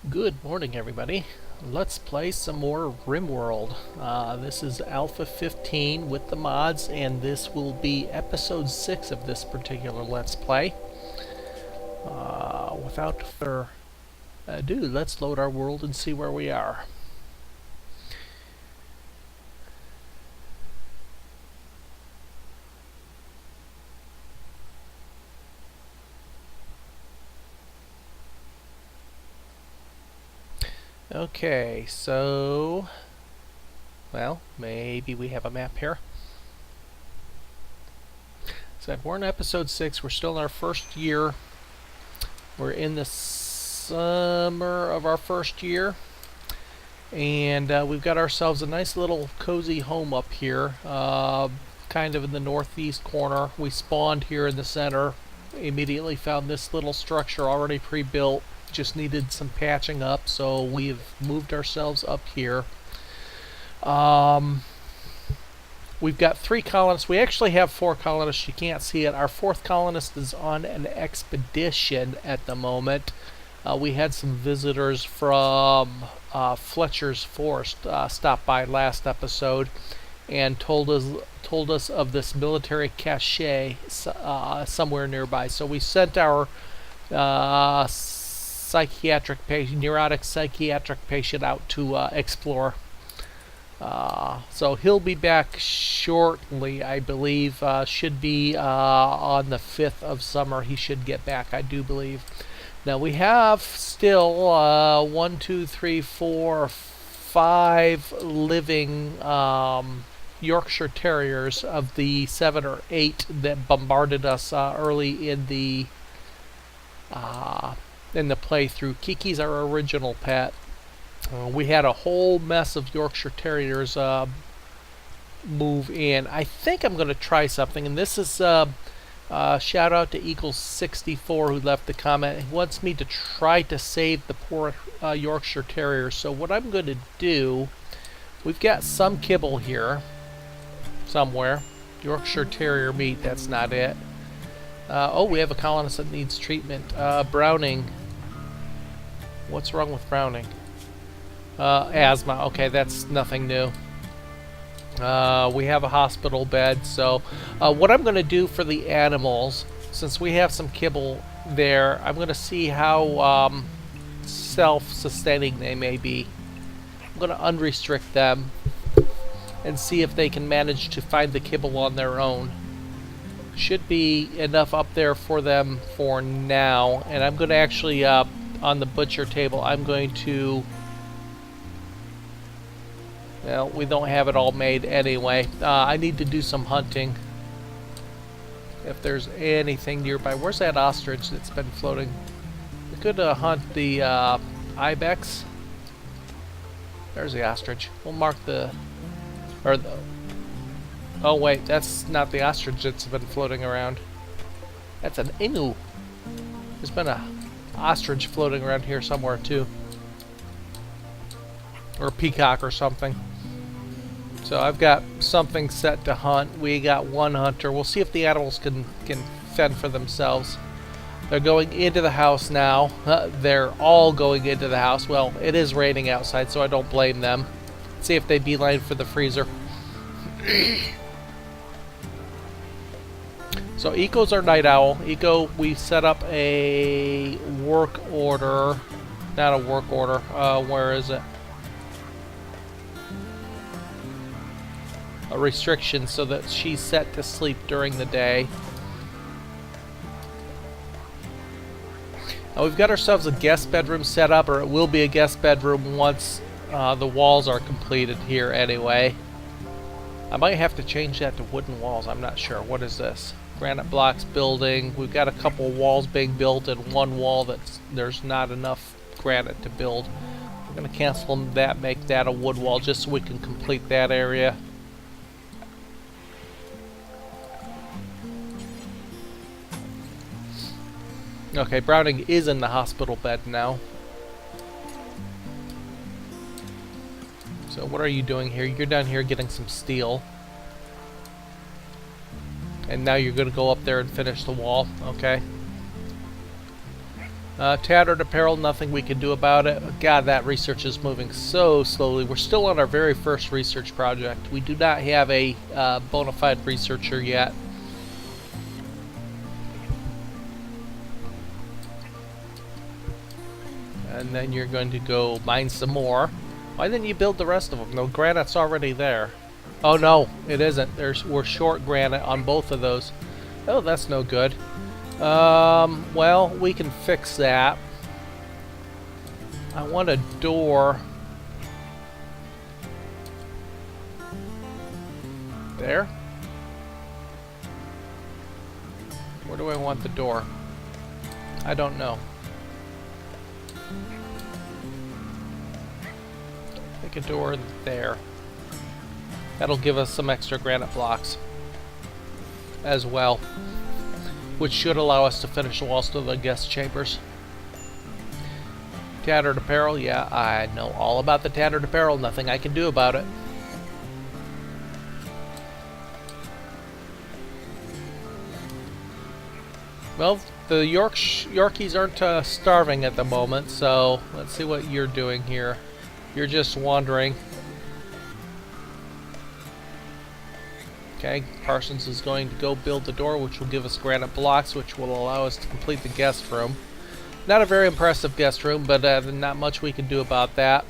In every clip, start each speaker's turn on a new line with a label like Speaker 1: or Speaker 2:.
Speaker 1: Good morning, everybody. Let's play some more Rimworld. This is Alpha 15 with the mods, and this will be episode 6 of this particular Let's Play. Without further ado, let's load our world and see where we are. Okay, so, well, maybe we have a map here. So we're in episode 6, we're still in our first year. We're in the summer of our first year. And we've got ourselves a nice little cozy home up here, kind of in the northeast corner. We spawned here in the center, immediately found this little structure already pre-built. Just needed some patching up, so we've moved ourselves up here. We've got 3 colonists. We actually have 4 colonists. You can't see it. Our 4th colonist is on an expedition at the moment. We had some visitors from Fletcher's Forest stop by last episode and told us of this military cache somewhere nearby. So we sent our neurotic psychiatric patient out to explore. So he'll be back shortly, I believe. Should be on the 5th of summer. He should get back, I do believe. Now we have still 5 living Yorkshire Terriers of the 7 or 8 that bombarded us early in the playthrough. Kiki's our original pet. We had a whole mess of Yorkshire Terriers move in. I think I'm going to try something, and this is shout out to Equals64 who left the comment. He wants me to try to save the poor Yorkshire Terriers. So what I'm going to do, we've got some kibble here somewhere. Yorkshire Terrier meat, that's not it. Oh, we have a colonist that needs treatment. Browning. What's wrong with Browning? Asthma. Okay, that's nothing new. We have a hospital bed. So what I'm going to do for the animals, since we have some kibble there, I'm going to see how self-sustaining they may be. I'm going to unrestrict them and see if they can manage to find the kibble on their own. Should be enough up there for them for now. And I'm going to actually, on the butcher table, I'm going to... Well, we don't have it all made anyway. I need to do some hunting. If there's anything nearby. Where's that ostrich that's been floating? We could hunt the ibex. There's the ostrich. We'll mark the... Or the... Oh wait, that's not the ostrich that's been floating around. That's an emu. There's been a ostrich floating around here somewhere too. Or a peacock or something. So I've got something set to hunt. We got 1 hunter. We'll see if the animals can fend for themselves. They're going into the house now. They're all going into the house. Well, it is raining outside, so I don't blame them. Let's see if they beeline for the freezer. So Eco's our night owl. Eco, we set up a work order. Not a work order. Where is it? A restriction so that she's set to sleep during the day. Now we've got ourselves a guest bedroom set up, or it will be a guest bedroom once the walls are completed here anyway. I might have to change that to wooden walls. I'm not sure. What is this? Granite blocks building. We've got a couple walls being built and one wall there's not enough granite to build. We're going to cancel that, make that a wood wall just so we can complete that area. Okay, Browning is in the hospital bed now. So what are you doing here? You're down here getting some steel. And now you're going to go up there and finish the wall. Okay. Tattered apparel, nothing we can do about it. God, that research is moving so slowly. We're still on our very first research project. We do not have a bona fide researcher yet. And then you're going to go mine some more. Why didn't you build the rest of them? No, granite's already there. Oh no, it isn't. We're short granite on both of those. Oh, that's no good. Well, we can fix that. I want a door. There? Where do I want the door? I don't know. Make a door there. That'll give us some extra granite blocks as well, which should allow us to finish the walls to the guest chambers. Tattered apparel, yeah, I know all about the tattered apparel. Nothing I can do about it. Well, the Yorkies aren't starving at the moment, so let's see what you're doing here. You're just wandering. Okay, Parsons is going to go build the door, which will give us granite blocks, which will allow us to complete the guest room. Not a very impressive guest room, but not much we can do about that.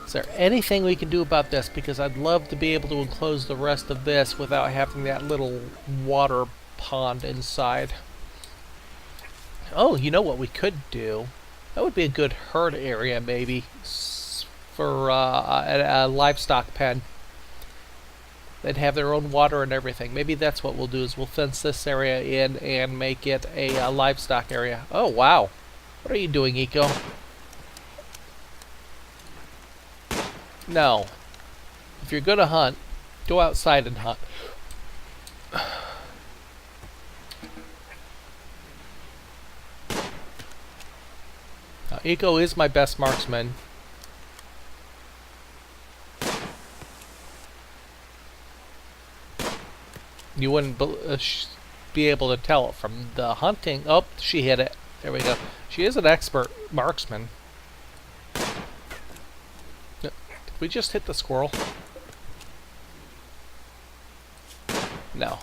Speaker 1: Is there anything we can do about this? Because I'd love to be able to enclose the rest of this without having that little water pond inside. Oh, you know what we could do? That would be a good herd area, maybe, for a livestock pen. They'd have their own water and everything. Maybe that's what we'll do, is we'll fence this area in and make it a livestock area. Oh, wow. What are you doing, Eco? No. If you're gonna hunt, go outside and hunt. Now, Eco is my best marksman. You wouldn't be able to tell it from the hunting. Oh, she hit it. There we go. She is an expert marksman. Did we just hit the squirrel? No.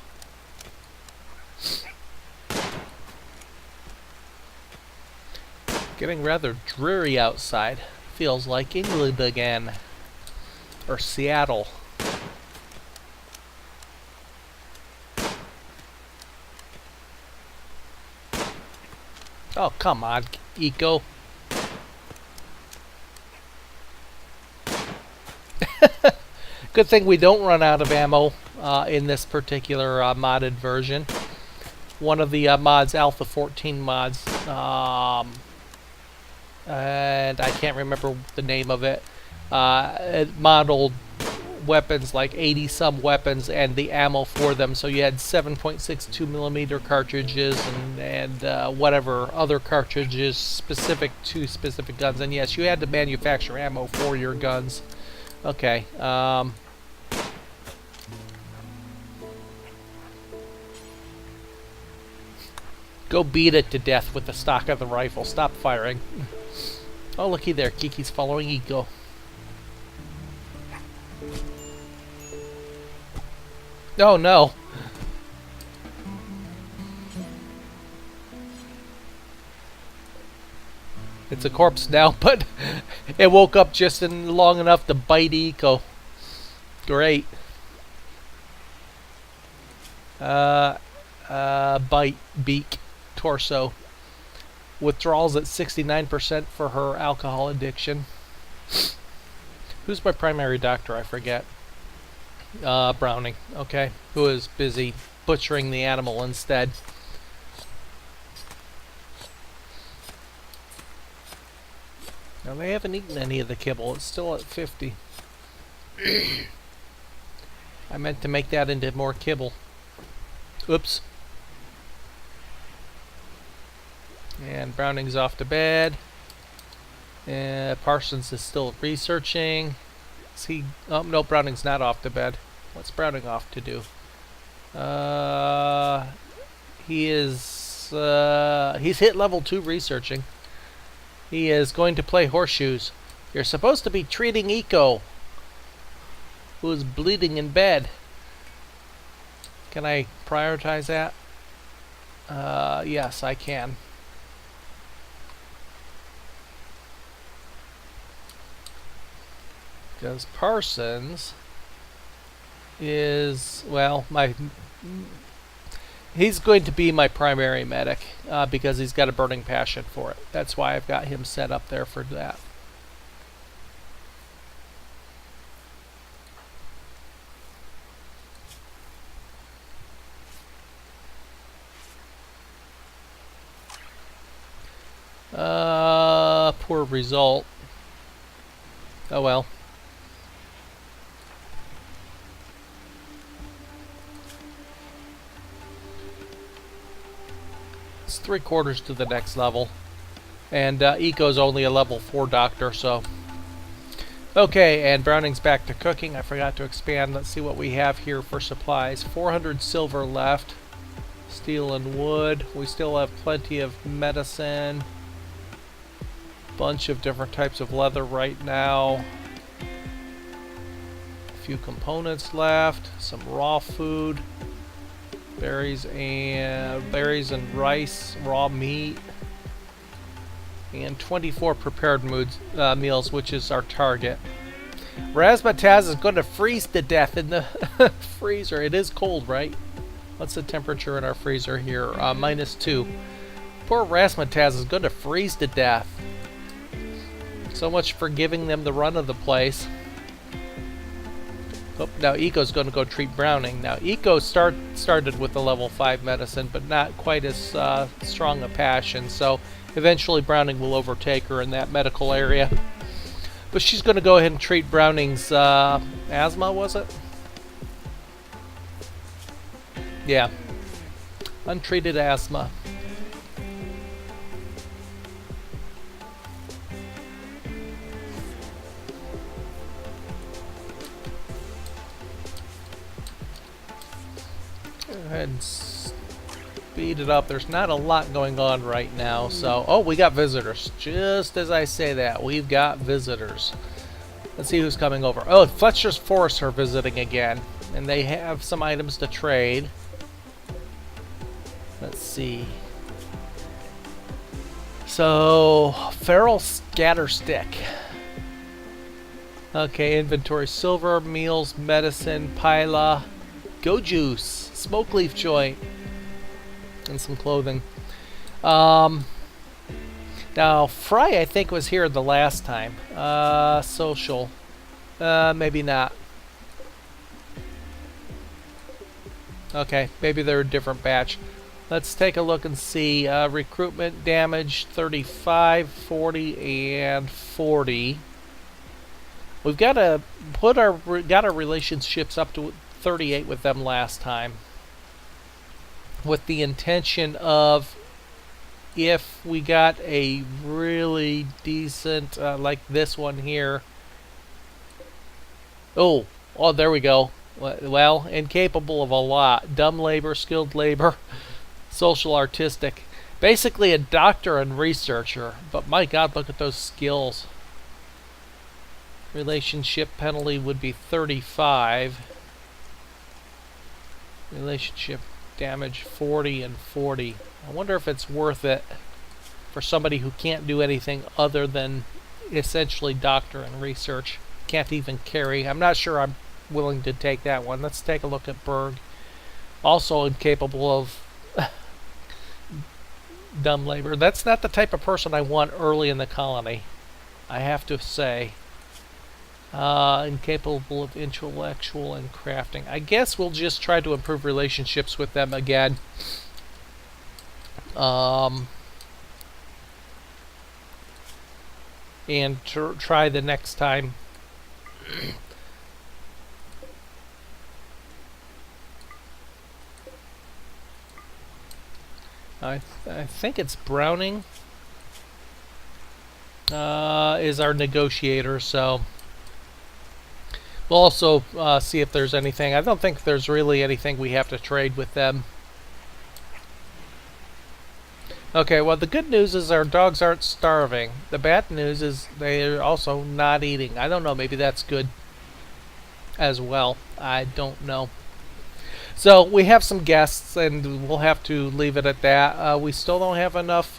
Speaker 1: Getting rather dreary outside. Feels like England again. Or Seattle. Oh, come on, Eco. Good thing we don't run out of ammo in this particular modded version. One of the mods, Alpha 14 mods, and I can't remember the name of it, it modeled weapons, like 80-some weapons, and the ammo for them. So you had 7.62mm cartridges and whatever other cartridges specific to specific guns. And yes, you had to manufacture ammo for your guns. Okay. Go beat it to death with the stock of the rifle. Stop firing. Oh, looky there. Kiki's following Eco. Oh no. It's a corpse now, but it woke up just in long enough to bite Eco. Great. Bite, beak, torso. Withdrawals at 69% for her alcohol addiction. Who's my primary doctor? I forget. Browning, okay, who is busy butchering the animal instead. Now they haven't eaten any of the kibble. It's still at 50. I meant to make that into more kibble. Oops. And Browning's off to bed. Parsons is still researching. Is he? Oh no, Browning's not off to bed. What's Browning off to do? He is he's hit level 2 researching. He is going to play horseshoes. You're supposed to be treating Eco, who is bleeding in bed. Can I prioritize that? Yes, I can. Because Parsons is, well, he's going to be my primary medic because he's got a burning passion for it. That's why I've got him set up there for that. Poor result. Oh well. It's 3/4 to the next level. And Eco's only a level 4 doctor, so. Okay, and Browning's back to cooking. I forgot to expand. Let's see what we have here for supplies. 400 silver left. Steel and wood. We still have plenty of medicine. Bunch of different types of leather right now. A few components left. Some raw food. Berries and rice, raw meat. And 24 prepared meals, which is our target. Razzmatazz is going to freeze to death in the freezer. It is cold, right? What's the temperature in our freezer here? -2. Poor Razzmatazz is going to freeze to death. So much for giving them the run of the place. Oh, now Eco's going to go treat Browning. Now Eco started with the level 5 medicine, but not quite as strong a passion. So eventually Browning will overtake her in that medical area. But she's going to go ahead and treat Browning's asthma, was it? Yeah. Untreated asthma. Go ahead and speed it up. There's not a lot going on right now, so... Oh, we got visitors. Just as I say that, we've got visitors. Let's see who's coming over. Oh, Fletcher's Forest are visiting again, and they have some items to trade. Let's see. So, Feral Scatterstick. Okay, inventory. Silver, meals, medicine, pila, go juice, smoke leaf joint, and some clothing. Now, Fry, I think, was here the last time. Social. Maybe not. Okay, maybe they're a different batch. Let's take a look and see. Recruitment damage 35, 40, and 40. We've got to put our relationships up to 38 with them last time, with the intention of, if we got a really decent like this one here. Oh, there we go. Well, incapable of a lot. Dumb labor, skilled labor, social, artistic. Basically a doctor and researcher. But my God, look at those skills. Relationship penalty would be 35. Relationship damage 40 and 40. I wonder if it's worth it for somebody who can't do anything other than essentially doctor and research. Can't even carry. I'm not sure I'm willing to take that one. Let's take a look at Berg. Also incapable of dumb labor. That's not the type of person I want early in the colony, I have to say. Incapable of intellectual and crafting. I guess we'll just try to improve relationships with them again. And try the next time. I think it's Browning is our negotiator, so we'll also see if there's anything. I don't think there's really anything we have to trade with them. Okay, well, the good news is our dogs aren't starving. The bad news is they're also not eating. I don't know, maybe that's good as well. I don't know. So we have some guests, and we'll have to leave it at that. We still don't have enough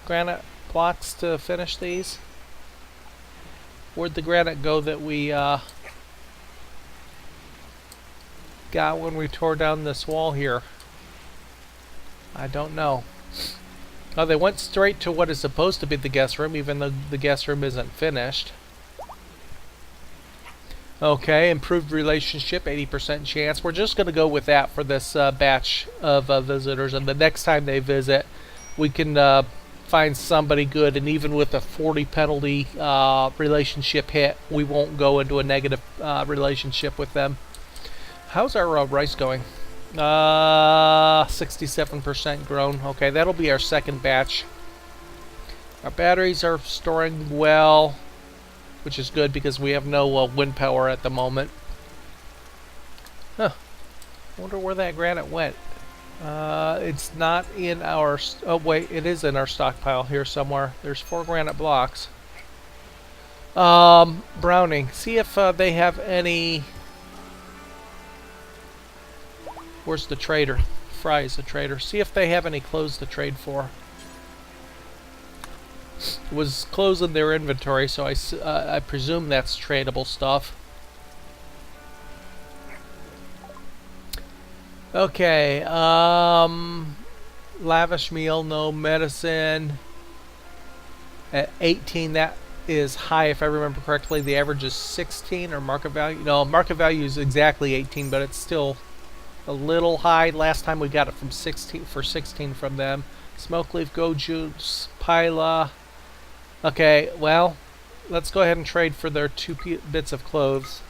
Speaker 1: granite blocks to finish these. Where'd the granite go that we got when we tore down this wall here? I don't know. Oh, they went straight to what is supposed to be the guest room, even though the guest room isn't finished. Okay, improved relationship, 80% chance. We're just going to go with that for this batch of visitors. And the next time they visit, we can find somebody good. And even with a 40 penalty relationship hit, we won't go into a negative relationship with them. How's our rice going? 67% grown. Okay, that'll be our second batch. Our batteries are storing well, which is good because we have no wind power at the moment. Huh. Wonder where that granite went. It's not in our... oh, wait, it is in our stockpile here somewhere. There's 4 granite blocks. Browning. See if they have any... Where's the trader? Fry is the trader. See if they have any clothes to trade for. It was clothes in their inventory, so I presume that's tradable stuff. Okay, lavish meal, no medicine. At 18, that is high if I remember correctly. The average is 16 or market value. No, market value is exactly 18, but it's still a little high. Last time we got it from 16 from them. Smoke leaf, go juice, pila. Okay, well, let's go ahead and trade for their 2 bits of clothes.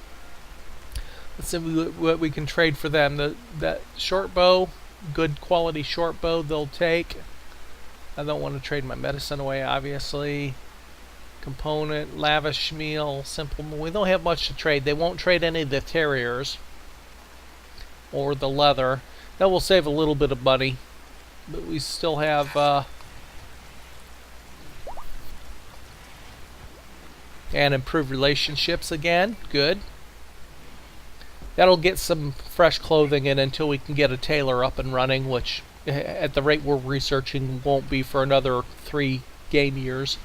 Speaker 1: Let's see what we can trade for them. That short bow, good quality short bow they'll take. I don't want to trade my medicine away, obviously. Component, lavish meal, simple. We don't have much to trade. They won't trade any of the terriers or the leather. That will save a little bit of money, but we still have and improve relationships again. Good. That'll get some fresh clothing in until we can get a tailor up and running, which at the rate we're researching won't be for another 3 game years.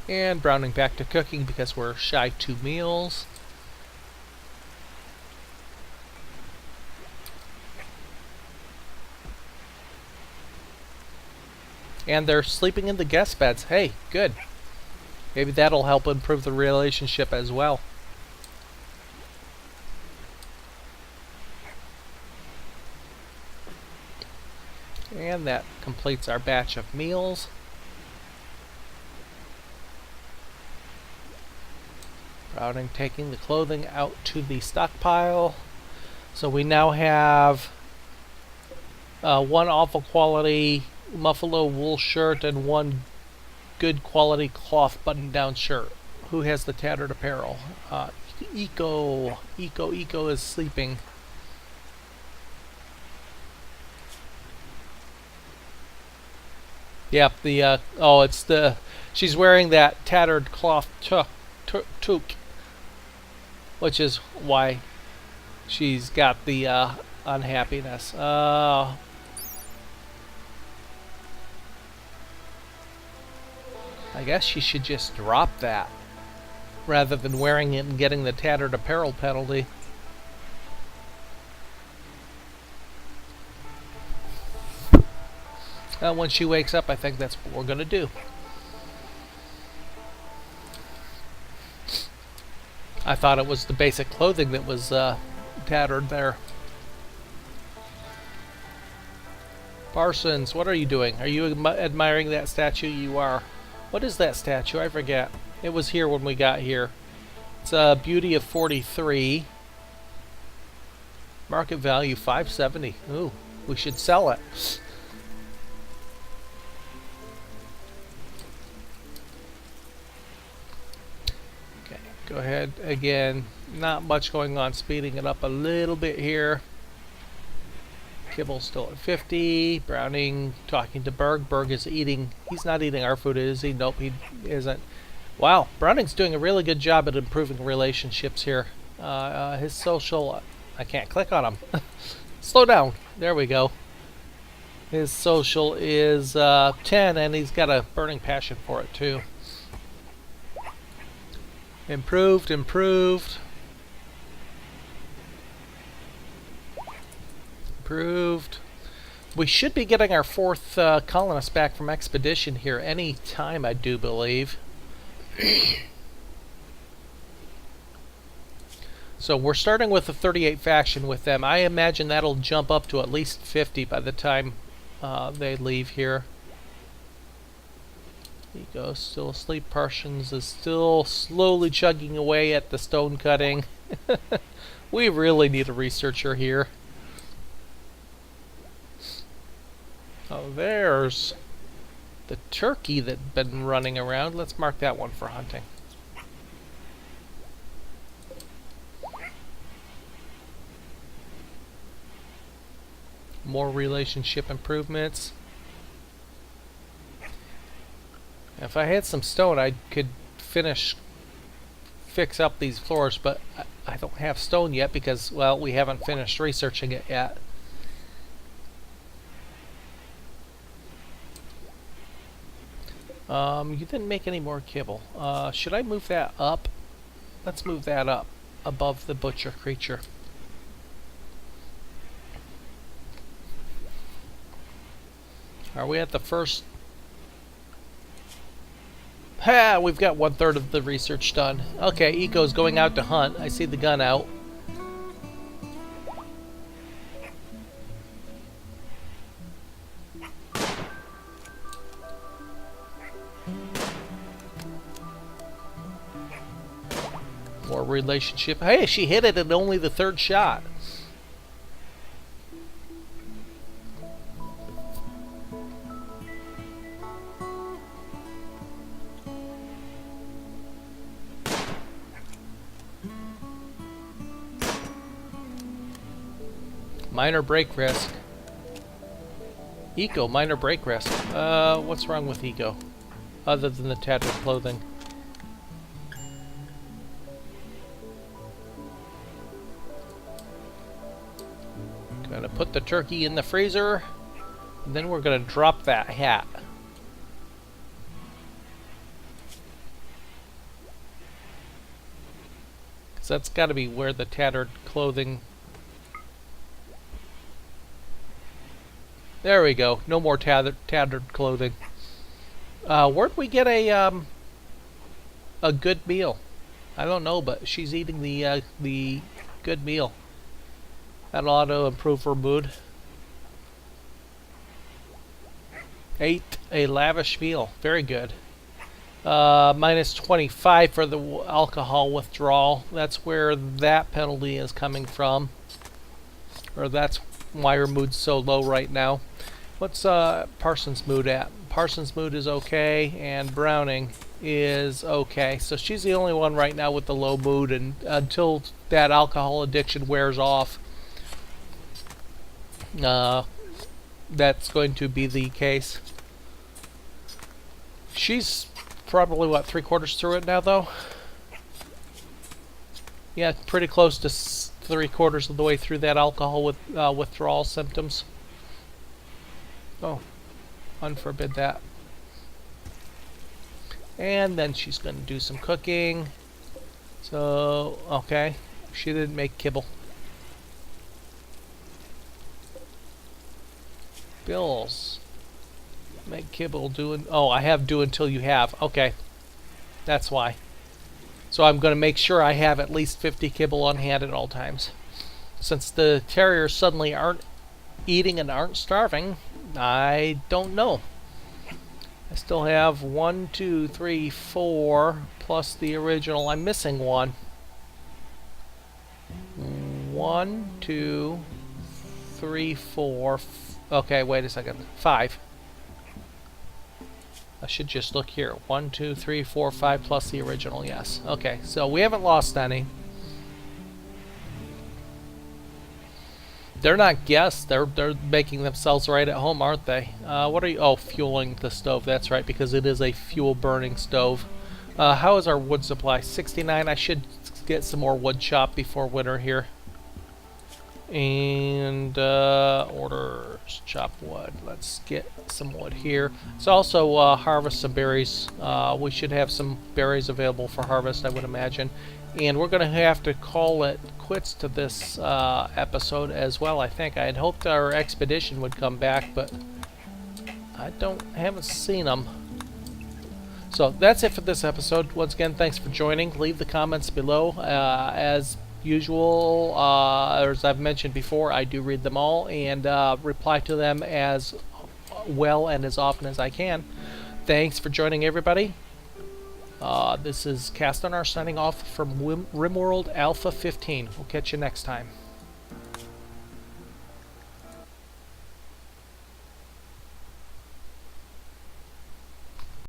Speaker 1: And browning back to cooking because we're shy 2 meals. And they're sleeping in the guest beds. Hey, good. Maybe that'll help improve the relationship as well. And that completes our batch of meals. Browning taking the clothing out to the stockpile. So we now have 1 awful quality buffalo wool shirt and 1 good quality cloth button-down shirt. Who has the tattered apparel? Eco is sleeping. Yep, it's the... She's wearing that tattered cloth toque, which is why she's got the unhappiness. I guess she should just drop that rather than wearing it and getting the tattered apparel penalty. When she wakes up, I think that's what we're going to do. I thought it was the basic clothing that was tattered there. Parsons, what are you doing? Are you admiring that statue? You are. What is that statue? I forget. It was here when we got here. It's a beauty of 43. Market value 570. Ooh, we should sell it. Go ahead again. Not much going on. Speeding it up a little bit here. Kibble's still at 50. Browning talking to Berg. Berg is eating. He's not eating our food, is he? Nope, he isn't. Wow, Browning's doing a really good job at improving relationships here. His social... I can't click on him. Slow down. There we go. His social is 10, and he's got a burning passion for it, too. Improved, improved. Improved. We should be getting our 4th colonist back from expedition here any time, I do believe. So we're starting with the 38 faction with them. I imagine that'll jump up to at least 50 by the time they leave here. There you go, still asleep. Parsons is still slowly chugging away at the stone cutting. We really need a researcher here. Oh, there's the turkey that's been running around. Let's mark that one for hunting. More relationship improvements. If I had some stone, I could fix up these floors, but I don't have stone yet because, well, we haven't finished researching it yet. You didn't make any more kibble. Should I move that up? Let's move that up above the butcher creature. Are we at the first? Ha! We've got 1/3 of the research done. Okay, Eco's going out to hunt. I see the gun out. More relationship. Hey, she hit it in only the 3rd shot. Minor break risk. Eco, minor break risk. What's wrong with Eco? Other than the tattered clothing. Gonna put the turkey in the freezer. And then we're gonna drop that hat. Because that's gotta be where the tattered clothing... There we go. No more tattered clothing. Where'd we get a good meal? I don't know, but she's eating the good meal. That ought to improve her mood. Ate a lavish meal. Very good. Minus 25 for the alcohol withdrawal. That's where that penalty is coming from. Or that's why her mood's so low right now. What's Parsons' mood at? Parsons' mood is okay, and Browning is okay. So she's the only one right now with the low mood, and until that alcohol addiction wears off, that's going to be the case. She's probably, what, 3/4 through it now, though? Yeah, pretty close to 3/4 of the way through that alcohol with withdrawal symptoms. Oh, unforbid that. And then she's going to do some cooking. So, okay, she didn't make kibble. Bills. Make kibble, doing... Oh, I have do until you have. Okay, that's why. So I'm going to make sure I have at least 50 kibble on hand at all times. Since the terriers suddenly aren't eating and aren't starving, I don't know. I still have 1, 2, 3, 4 plus the original. I'm missing one. 1, 2, 3, 4. Okay, wait a second. 5. I should just look here. 1, 2, 3, 4, 5 plus the original. Yes. Okay, so we haven't lost any. They're not guests. They're making themselves right at home, aren't they? What are you? Oh, fueling the stove. That's right, because it is a fuel burning stove. How is our wood supply? 69. I should get some more wood chopped before winter here. And orders, chop wood. Let's get some wood here. Let's also harvest some berries. We should have some berries available for harvest, I would imagine. And we're going to have to call it quits to this episode as well, I think. I had hoped our expedition would come back, but I haven't seen them. So that's it for this episode. Once again, thanks for joining. Leave the comments below. As usual, or as I've mentioned before, I do read them all and reply to them as well and as often as I can. Thanks for joining, everybody. This is Castanar signing off from Rimworld A15. We'll catch you next time.